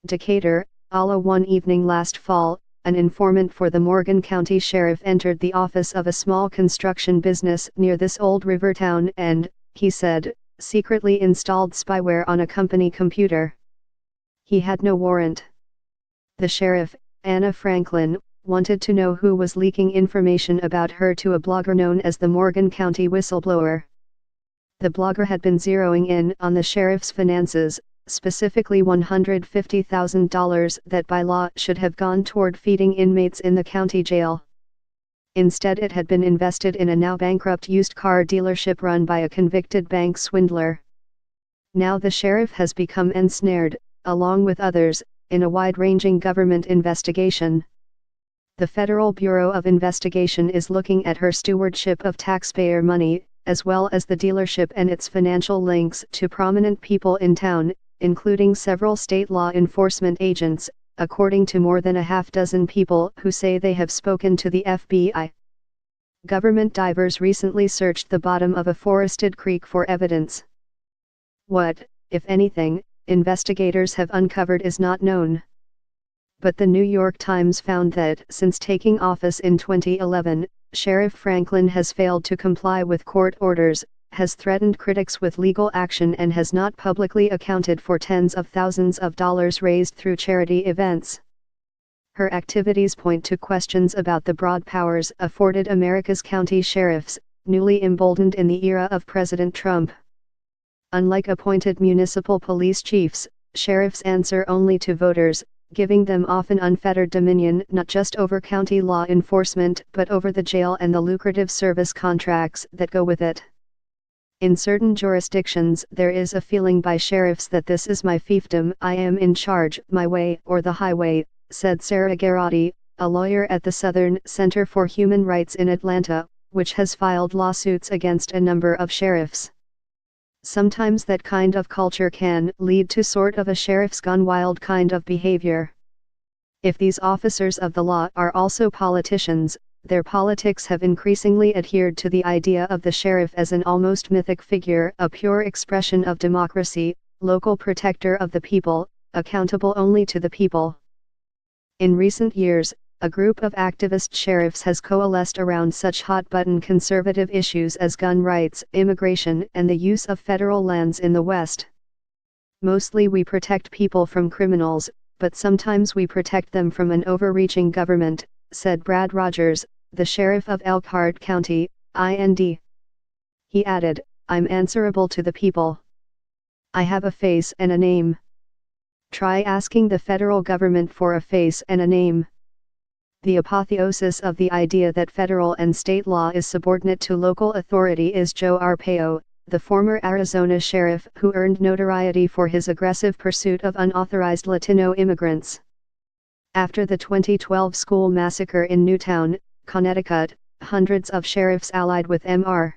Decatur, Iowa. One evening last fall, an informant for the Morgan County Sheriff entered the office of a small construction business near this old river town and, he said, secretly installed spyware on a company computer. He had no warrant. The sheriff, Anna Franklin, wanted to know who was leaking information about her to a blogger known as the Morgan County Whistleblower. The blogger had been zeroing in on the sheriff's finances, specifically $150,000 that by law should have gone toward feeding inmates in the county jail. Instead, it had been invested in a now bankrupt used car dealership run by a convicted bank swindler. Now the sheriff has become ensnared, along with others, in a wide-ranging government investigation. The Federal Bureau of Investigation is looking at her stewardship of taxpayer money, as well as the dealership and its financial links to prominent people in town, including several state law enforcement agents, according to more than a half-dozen people who say they have spoken to the FBI. Government divers recently searched the bottom of a forested creek for evidence. What, if anything, investigators have uncovered is not known. But the New York Times found that since taking office in 2011, Sheriff Franklin has failed to comply with court orders, has threatened critics with legal action, and has not publicly accounted for tens of thousands of dollars raised through charity events. Her activities point to questions about the broad powers afforded America's county sheriffs, newly emboldened in the era of President Trump. Unlike appointed municipal police chiefs, sheriffs answer only to voters, giving them often unfettered dominion not just over county law enforcement but over the jail and the lucrative service contracts that go with it. In certain jurisdictions there is a feeling by sheriffs that this is my fiefdom, I am in charge, my way or the highway, said Sarah Garrotti, a lawyer at the Southern Center for Human Rights in Atlanta, which has filed lawsuits against a number of sheriffs. Sometimes that kind of culture can lead to sort of a sheriff's gone wild kind of behavior. If these officers of the law are also politicians, their politics have increasingly adhered to the idea of the sheriff as an almost mythic figure, a pure expression of democracy, local protector of the people, accountable only to the people. In recent years, a group of activist sheriffs has coalesced around such hot-button conservative issues as gun rights, immigration, and the use of federal lands in the West. Mostly we protect people from criminals, but sometimes we protect them from an overreaching government, said Brad Rogers, the sheriff of Elkhart County, IND. He added, I'm answerable to the people. I have a face and a name. Try asking the federal government for a face and a name. The apotheosis of the idea that federal and state law is subordinate to local authority is Joe Arpaio, the former Arizona sheriff who earned notoriety for his aggressive pursuit of unauthorized Latino immigrants. After the 2012 school massacre in Newtown, Connecticut, hundreds of sheriffs allied with Mr.